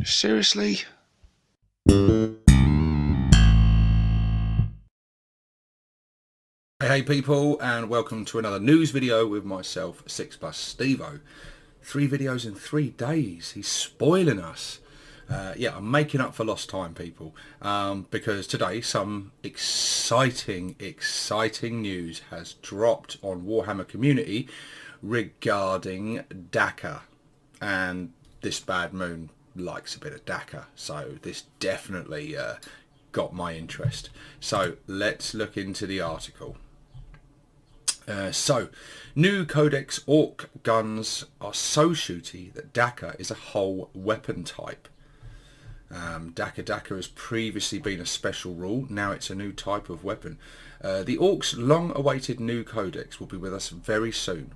Seriously? Hey people, and welcome to another news video with myself, 6+ Stevo. 3 videos in 3 days. He's spoiling us. Yeah, I'm making up for lost time, people, because today some exciting news has dropped on Warhammer Community regarding Dakka, and this bad moon likes a bit of Dakka, so this definitely got my interest. So let's look into the article. New Codex Orc guns are so shooty that Dakka is a whole weapon type. Dakka Dakka has previously been a special rule, now it's a new type of weapon. The Orcs' long-awaited new Codex will be with us very soon,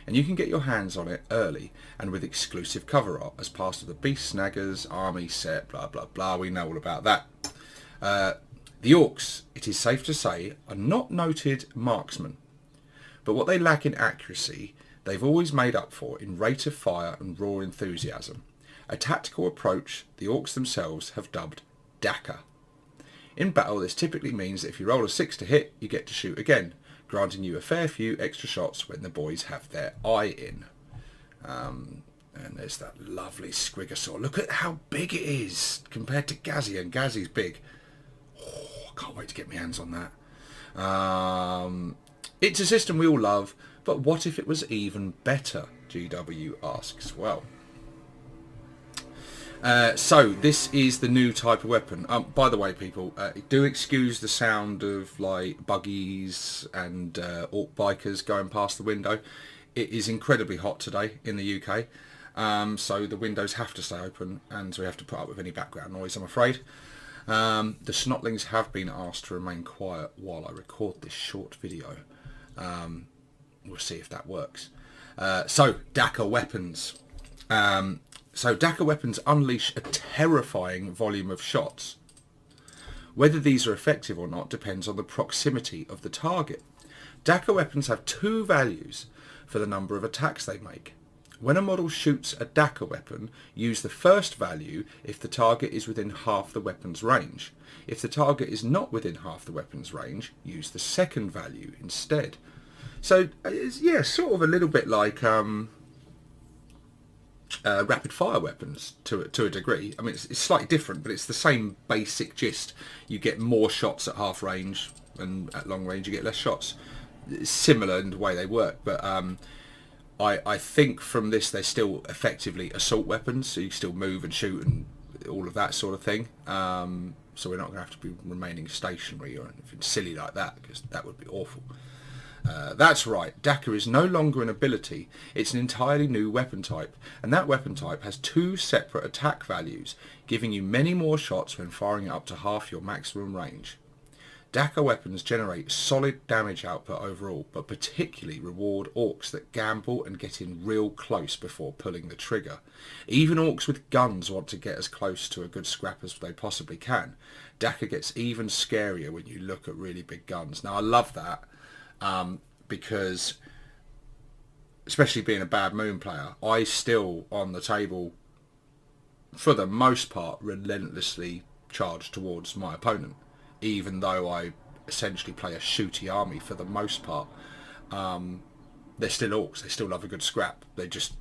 and you can get your hands on it early and with exclusive cover art as part of the Beast Snaggers army set, blah blah blah, we know all about that. The Orcs, it is safe to say, are not noted marksmen, but what they lack in accuracy, they've always made up for in rate of fire and raw enthusiasm, a tactical approach the Orcs themselves have dubbed Dakka. In battle, this typically means that if you roll a 6 to hit, you get to shoot again, granting you a fair few extra shots when the boys have their eye in. And there's that lovely Squigosaur. Look at how big it is compared to Ghazi, and Ghazi's big. Oh, I can't wait to get my hands on that. It's a system we all love, but what if it was even better? GW asks. Well, so this is the new type of weapon. By the way, people, do excuse the sound of like buggies and orc bikers going past the window. It is incredibly hot today in the UK, so the windows have to stay open, and so we have to put up with any background noise, I'm afraid. The snotlings have been asked to remain quiet while I record this short video. We'll see if that works. So Dakka weapons. So Dakka weapons unleash a terrifying volume of shots. Whether these are effective or not depends on the proximity of the target. Dakka weapons have 2 values for the number of attacks they make. When a model shoots a Dakka weapon, use the first value if the target is within half the weapon's range. If the target is not within half the weapon's range, use the second value instead. So, yeah, sort of a little bit like rapid fire weapons to a degree. I mean, it's slightly different, but it's the same basic gist. You get more shots at half range, and at long range you get less shots. It's similar in the way they work, but I think from this they're still effectively assault weapons, so you can still move and shoot and all of that sort of thing. So we're not going to have to be remaining stationary or anything silly like that, because that would be awful. That's right, Dakka is no longer an ability, it's an entirely new weapon type, and that weapon type has 2 separate attack values, giving you many more shots when firing up to half your maximum range. Dakka weapons generate solid damage output overall, but particularly reward orcs that gamble and get in real close before pulling the trigger. Even orcs with guns want to get as close to a good scrap as they possibly can. Dakka gets even scarier when you look at really big guns. Now I love that, because especially being a bad moon player, I still on the table for the most part relentlessly charge towards my opponent, even though I essentially play a shooty army for the most part. They're still orcs, they still love a good scrap, they just,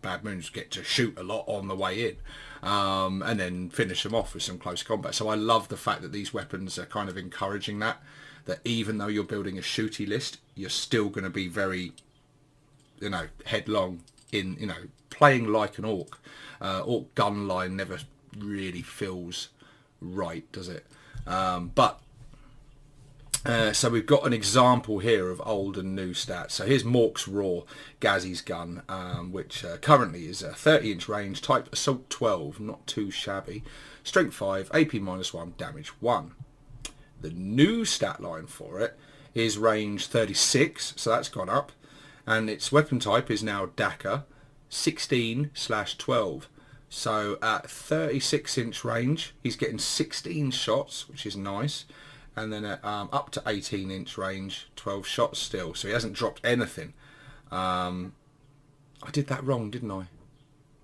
bad moons get to shoot a lot on the way in, and then finish them off with some close combat. So I love the fact that these weapons are kind of encouraging that even though you're building a shooty list, you're still going to be very, headlong in, playing like an orc. Orc gun line never really feels right, does it? So we've got an example here of old and new stats. So here's Mork's Raw, Ghazi's gun, which currently is a 30-inch range, type Assault 12, not too shabby, Strength 5, AP -1, Damage 1. The new stat line for it is range 36, so that's gone up, and its weapon type is now Dakka, 16/12. So at 36-inch range, he's getting 16 shots, which is nice. And then at up to 18-inch range, 12 shots still. So he hasn't dropped anything. I did that wrong, didn't I?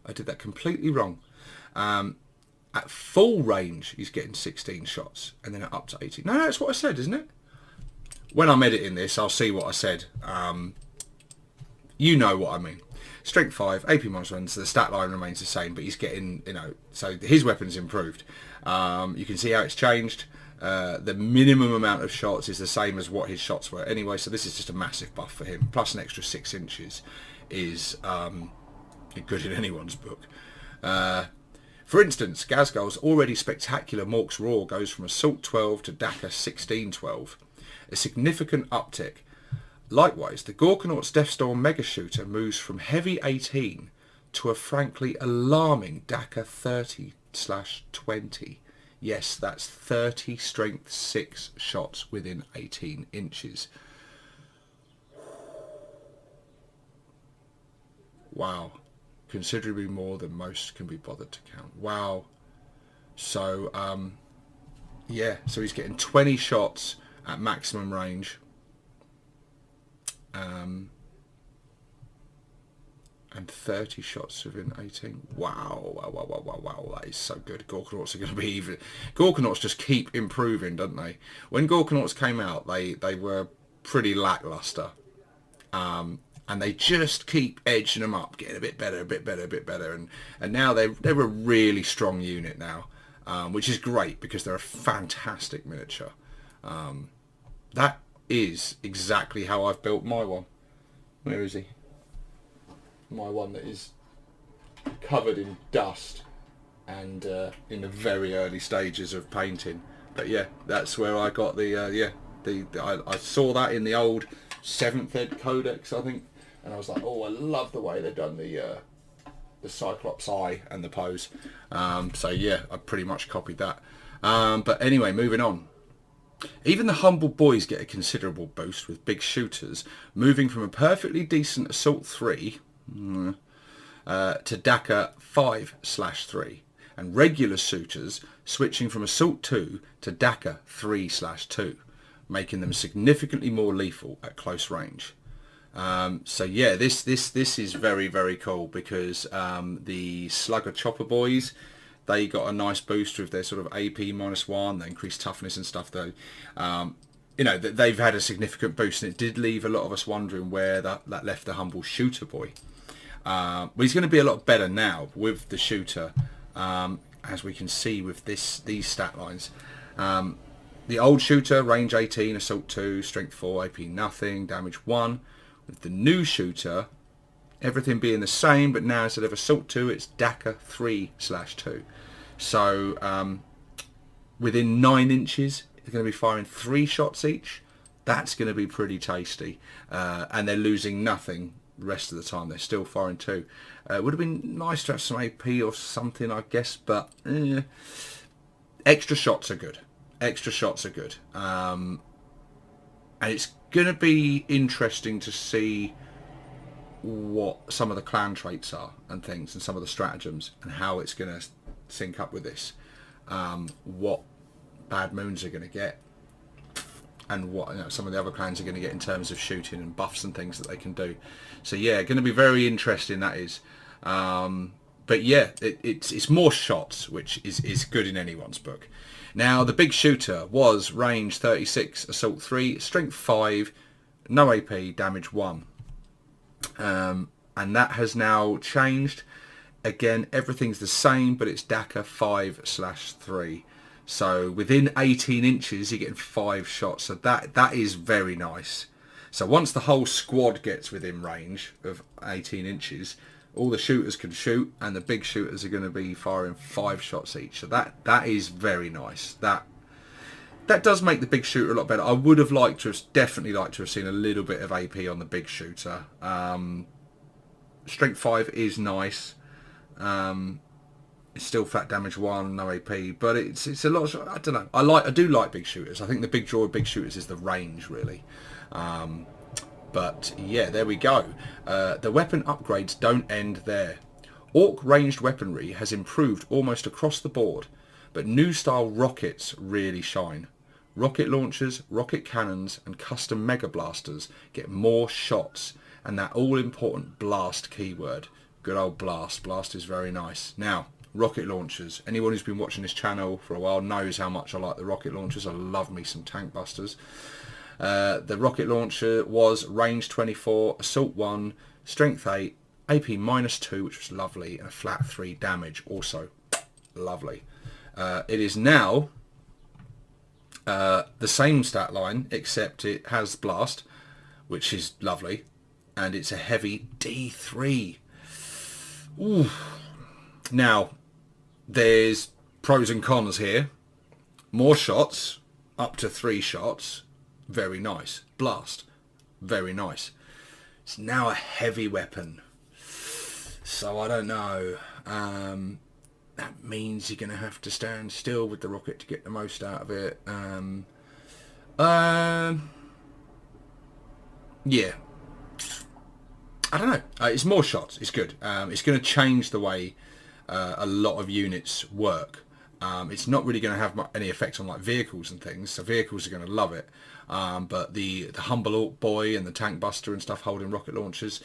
I did that completely wrong. At full range, he's getting 16 shots, and then up to 18. No, that's what I said, isn't it? When I'm editing this, I'll see what I said. You know what I mean. Strength 5, AP minus 1, so the stat line remains the same, but he's getting, so his weapon's improved. You can see how it's changed. The minimum amount of shots is the same as what his shots were anyway, so this is just a massive buff for him. Plus an extra 6 inches is good in anyone's book. For instance, Ghazghkull's already spectacular Mork's Roar goes from Assault 12 to Dakka 16-12, a significant uptick. Likewise, the Gorkanaut's Deathstorm Mega Shooter moves from heavy 18 to a frankly alarming Dakka 30/20. Yes, that's 30 strength 6 shots within 18 inches. Wow. Considerably more than most can be bothered to count. Wow. So, yeah, so he's getting 20 shots at maximum range. And 30 shots within 18. Wow, that is so good. Gorkanauts are going to be even... Gorkanauts just keep improving, don't they? When Gorkanauts came out, they were pretty lackluster. And they just keep edging them up, getting a bit better. And now they're a really strong unit now, which is great because they're a fantastic miniature. That is exactly how I've built my one. Where is he? My one that is covered in dust and in the very early stages of painting. But yeah, that's where I got I saw that in the old 7th ed Codex, I think, and I was like, oh, I love the way they've done the Cyclops eye and the pose. So yeah, I pretty much copied that. But anyway, moving on. Even the humble boys get a considerable boost with big shooters moving from a perfectly decent Assault 3 to Dakka 5/3, and regular shooters switching from Assault 2 to Dakka 3/2, making them significantly more lethal at close range. So yeah, this is very, very cool because the Slugger Chopper boys, they got a nice boost with their sort of AP -1, they increased toughness and stuff though. They've had a significant boost, and it did leave a lot of us wondering where that left the humble shooter boy. But he's going to be a lot better now with the shooter, as we can see with these stat lines. The old shooter, range 18, assault 2, strength 4, AP nothing, damage 1. With the new shooter, everything being the same, but now instead of assault 2, it's Dakka 3/2. So within 9 inches, they're going to be firing 3 shots each. That's going to be pretty tasty, and they're losing nothing the rest of the time. They're still firing 2. It would have been nice to have some AP or something, I guess, but extra shots are good. And it's going to be interesting to see what some of the clan traits are and things, and some of the stratagems, and how it's going to sync up with this. What bad moons are going to get, and what some of the other clans are going to get in terms of shooting and buffs and things that they can do. So yeah, going to be very interesting, that is. But yeah, it's more shots, which is good in anyone's book. Now, the big shooter was range 36, assault 3, strength 5, no AP, damage 1. And that has now changed. Again, everything's the same, but it's Dakka 5/3. So within 18 inches, you're getting 5 shots. So that is very nice. So once the whole squad gets within range of 18 inches, all the shooters can shoot, and the big shooters are going to be firing 5 shots each. So that is very nice. That does make the big shooter a lot better. I would have definitely liked to have seen a little bit of AP on the big shooter. Strength 5 is nice. It's still flat damage 1, no AP, but it's a lot of, I don't know. I do like big shooters. I think the big draw of big shooters is the range, really. But yeah, there we go. The weapon upgrades don't end there. Orc ranged weaponry has improved almost across the board, but new style rockets really shine. Rocket launchers, rocket cannons, and custom mega blasters get more shots, and that all important blast keyword. Good old blast. Blast is very nice. Now, rocket launchers. Anyone who's been watching this channel for a while knows how much I like the rocket launchers. I love me some tank busters. The rocket launcher was range 24, assault 1, strength 8, AP -2, which was lovely, and a flat 3 damage, also lovely. It is now the same stat line, except it has blast, which is lovely, and it's a heavy D3. Ooh. Now, there's pros and cons here. More shots, up to 3 shots, very nice. Blast, very nice. It's now a heavy weapon, so I don't know. That means you're going to have to stand still with the rocket to get the most out of it. Yeah. I don't know. It's more shots. It's good. It's going to change the way a lot of units work. It's not really going to have any effect on like vehicles and things. So vehicles are going to love it. But the humble orc boy and the tank buster and stuff holding rocket launchers,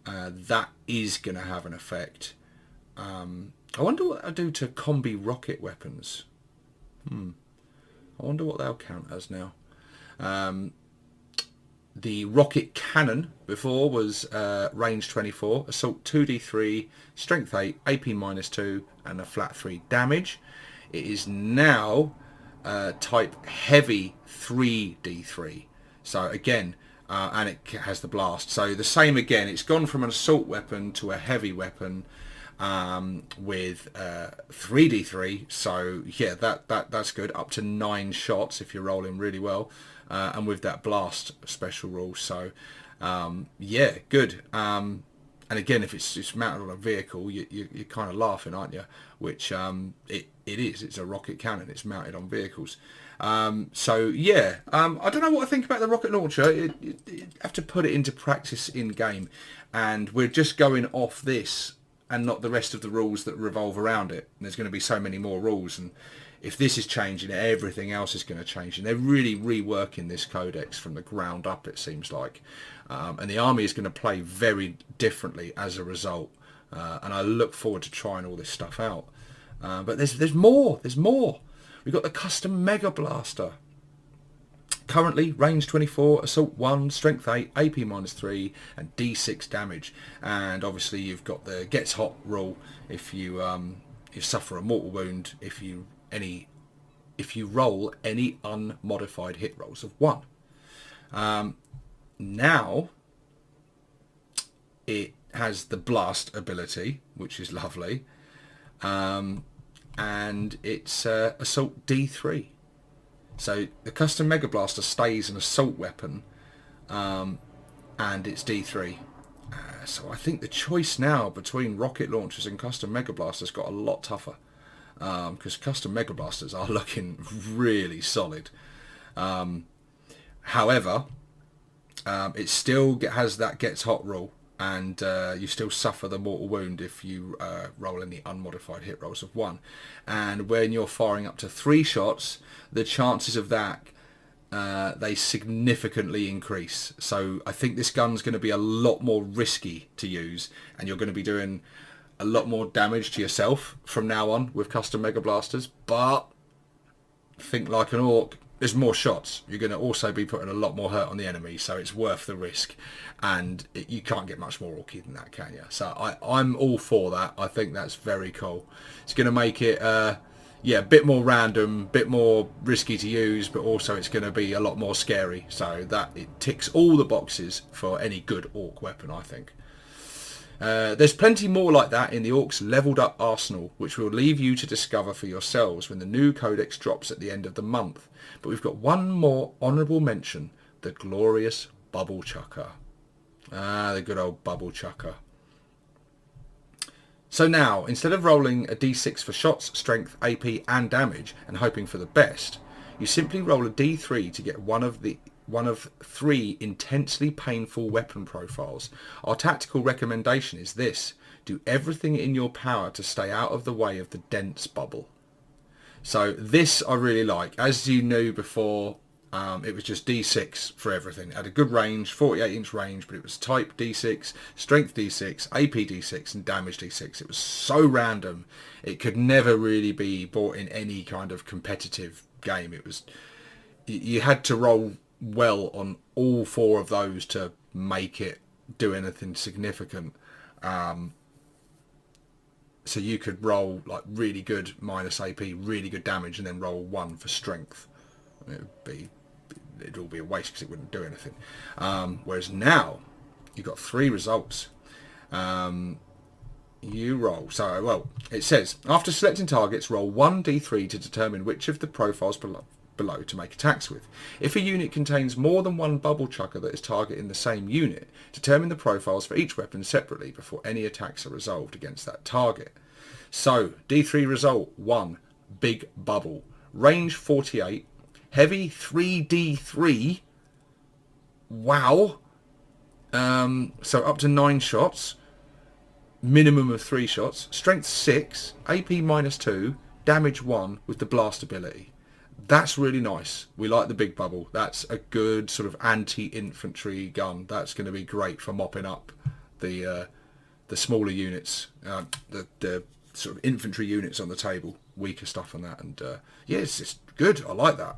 that is going to have an effect. I wonder what they'll do to combi rocket weapons. I wonder what they'll count as now. The rocket cannon before was range 24, assault 2d3, strength 8, AP -2, and a flat 3 damage. It is now type heavy 3d3. So again, and it has the blast. So the same again. It's gone from an assault weapon to a heavy weapon with 3d3. So yeah, that's good. Up to 9 shots if you're rolling really well. And with that blast special rule, so yeah, good. And again, if it's mounted on a vehicle, you're kind of laughing, aren't you? Which it is. It's a rocket cannon. It's mounted on vehicles. So yeah, I don't know what I think about the rocket launcher. You have to put it into practice in game, and we're just going off this and not the rest of the rules that revolve around it. And there's going to be so many more rules, and if this is changing, everything else is going to change. And they're really reworking this codex from the ground up, it seems like. And the army is going to play very differently as a result. And I look forward to trying all this stuff out. But there's more. There's more. We've got the custom Mega Blaster. Currently, range 24, assault 1, strength 8, AP -3, and D6 damage. And obviously, you've got the gets hot rule if you suffer a mortal wound if you roll any unmodified hit rolls of 1. Now it has the blast ability, which is lovely, and it's assault D3. So the custom Mega Blaster stays an assault weapon, and it's D3. So I think the choice now between rocket launchers and custom Mega Blasters got a lot tougher. Because custom Mega Blasters are looking really solid. However, it still has that gets hot rule, and you still suffer the mortal wound if you roll any unmodified hit rolls of 1. And when you're firing up to 3 shots, the chances of that they significantly increase. So I think this gun's going to be a lot more risky to use, and you're going to be doing a lot more damage to yourself from now on with custom Mega Blasters. But think like an orc, there's more shots. You're going to also be putting a lot more hurt on the enemy, so it's worth the risk. And you can't get much more orky than that, can you? So I'm all for that. I think that's very cool. It's going to make it yeah, a bit more random, bit more risky to use, but also it's going to be a lot more scary. So that it ticks all the boxes for any good orc weapon, I think. There's plenty more like that in the Orcs leveled up arsenal, which we'll leave you to discover for yourselves when the new codex drops at the end of the month. But we've got one more honourable mention, the glorious Bubble Chucker. The good old Bubble Chucker. So now, instead of rolling a d6 for shots, strength, AP and damage and hoping for the best, you simply roll a d3 to get one of 3 intensely painful weapon profiles. Our tactical recommendation is this: do everything in your power to stay out of the way of the dense bubble. So this I really like. As you knew before, It was just D6 for everything. It had a good range, 48-inch range, but it was type D6, strength D6, AP D6, and damage D6. It was so random. It could never really be bought in any kind of competitive game. It was, you had to roll well on all 4 of those to make it do anything significant. So you could roll like really good minus AP, really good damage, and then roll 1 for strength. It'd all be a waste because it wouldn't do anything. Whereas now you've got 3 results. You roll. So, well, it says, after selecting targets, roll 1d3 to determine which of the profiles below to make attacks with. If a unit contains more than 1 bubble chucker that is targeting the same unit, determine the profiles for each weapon separately before any attacks are resolved against that target. So, D3 result 1, big bubble. Range 48. Heavy 3d3. Wow. So up to 9 shots. Minimum of 3 shots. Strength 6. AP -2. Damage 1 with the blast ability. That's really nice. We like the big bubble. That's a good sort of anti-infantry gun. That's going to be great for mopping up the smaller units. The sort of infantry units on the table. Weaker stuff on that. And yeah, it's good. I like that.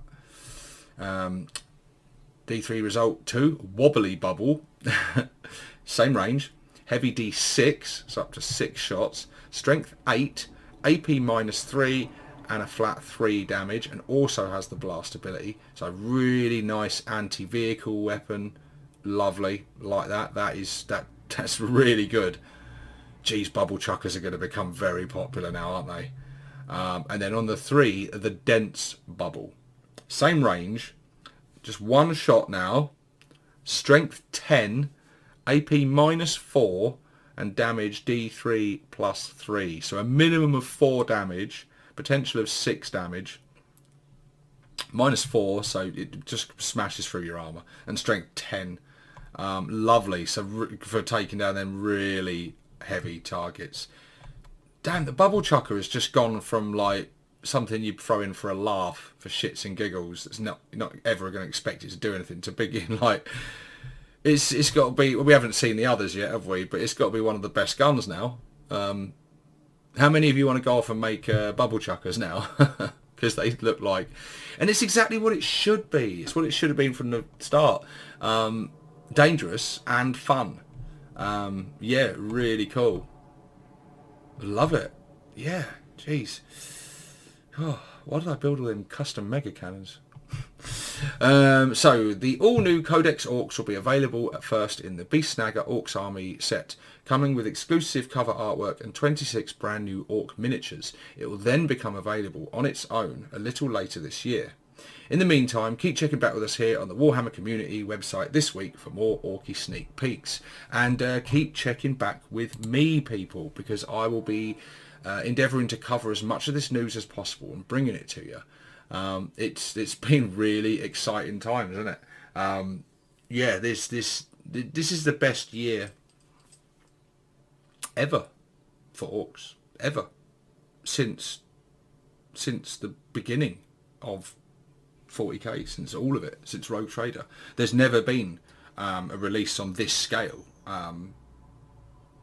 D3 result 2, wobbly bubble. Same range. Heavy D6, so up to 6 shots. Strength 8, AP -3, and a flat 3 damage, and also has the blast ability. So really nice anti-vehicle weapon. Lovely, like that. That's really good. Geez, bubble chuckers are going to become very popular now, aren't they? And then on the 3, the dense bubble. Same range, just 1 shot now. Strength 10, AP -4, and damage D3 +3. So a minimum of 4 damage, potential of 6 damage. -4, so it just smashes through your armour. And strength 10. Lovely. So for taking down them really heavy targets. Damn, the bubble chucker has just gone from like something you throw in for a laugh, for shits and giggles. It's not ever going to expect it to do anything, to begin like. It's got to be. We haven't seen the others yet, have we? But it's got to be one of the best guns now. How many of you want to go off and make bubble chuckers now? Because they look like, and it's exactly what it should be. It's what it should have been from the start. Dangerous and fun. Yeah, really cool. Love it. Yeah, jeez. Oh, why did I build all them custom mega cannons? So the all-new Codex Orcs will be available at first in the Beast Snagger Orcs Army set, coming with exclusive cover artwork and 26 brand new Orc miniatures. It will then become available on its own a little later this year. In the meantime, keep checking back with us here on the Warhammer Community website this week for more Orky sneak peeks. And keep checking back with me, people, because I will be endeavouring to cover as much of this news as possible and bringing it to you. It's been really exciting times, isn't it? Yeah, this is the best year ever for Orcs, ever, since the beginning of 40k, since all of it, since Rogue Trader. There's never been a release on this scale, and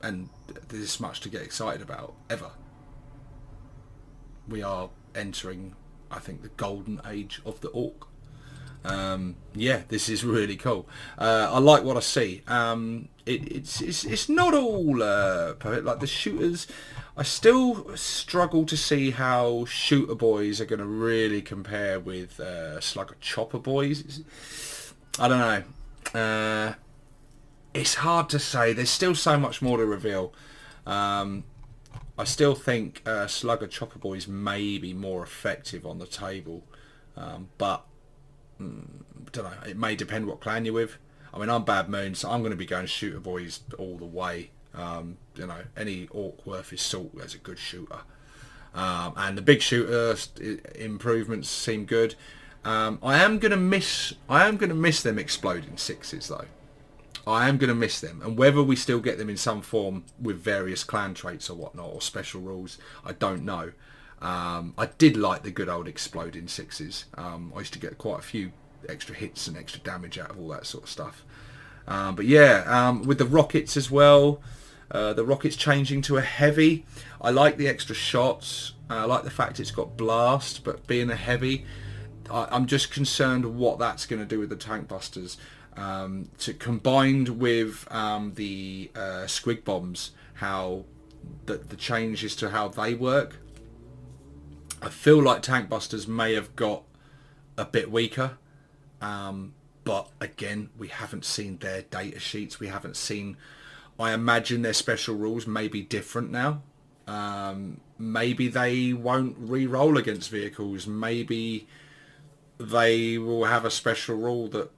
there's this much to get excited about, ever. We are entering, I think, the golden age of the Orc. Yeah, this is really cool. I like what I see. It's not all perfect. Like the shooters, I still struggle to see how shooter boys are going to really compare with Slugger Chopper boys. I don't know. It's hard to say. There's still so much more to reveal. I still think Slugger Chopper boys may be more effective on the table, but don't know. It may depend what clan you're with. I mean, I'm Bad Moon, so I'm going to be going shooter boys all the way. You know, any Orc worth his salt as a good shooter, and the big shooter improvements seem good. I am going to miss them exploding sixes though. I am going to miss them, and whether we still get them in some form with various clan traits or whatnot, or special rules, I don't know. I did like the good old exploding sixes. I used to get quite a few extra hits and extra damage out of all that sort of stuff. But yeah, with the rockets as well, the rockets changing to a heavy. I like the extra shots. I like the fact it's got blast, but being a heavy, I'm just concerned what that's going to do with the tank busters. Combined with the squig bombs, how the changes to how they work. I feel like tank busters may have got a bit weaker. But again, we haven't seen their data sheets. We haven't seen... I imagine their special rules may be different now. Maybe they won't re-roll against vehicles. Maybe they will have a special rule that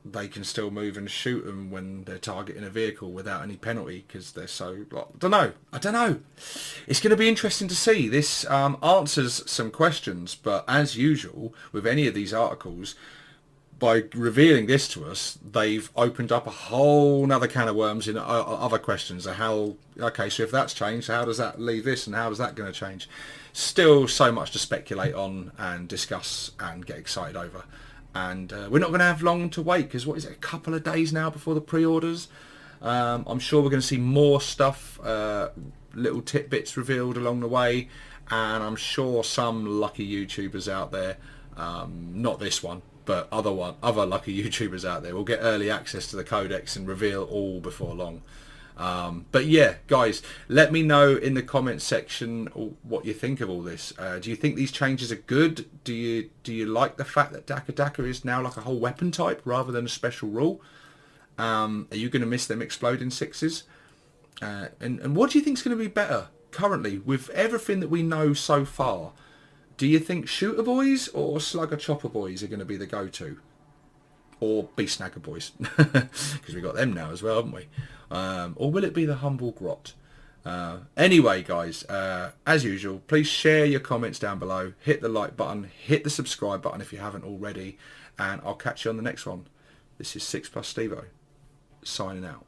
they can still move and shoot them when they're targeting a vehicle without any penalty because they're so... I don't know. It's going to be interesting to see. This answers some questions, but as usual with any of these articles, by revealing this to us, they've opened up a whole nother can of worms in other questions. Okay, so if that's changed, how does that leave this, and how is that going to change? Still so much to speculate on and discuss and get excited over. And we're not going to have long to wait because, what is it, a couple of days now before the pre-orders? I'm sure we're going to see more stuff, little tidbits revealed along the way. And I'm sure some lucky YouTubers out there, not this one, but other lucky YouTubers out there will get early access to the Codex and reveal all before long. But yeah, guys, let me know in the comments section what you think of all this. Do you think these changes are good? Do you like the fact that Dakka Dakka is now like a whole weapon type rather than a special rule? Are you going to miss them exploding sixes? And what do you think is going to be better currently with everything that we know so far? Do you think Shooter Boys or Slugger Chopper Boys are going to be the go-to? Or Beast Snagger Boys? Because we got them now as well, haven't we? Or will it be the Humble Grot? Anyway, guys, as usual, please share your comments down below. Hit the like button. Hit the subscribe button if you haven't already. And I'll catch you on the next one. This is 6+ Stevo, signing out.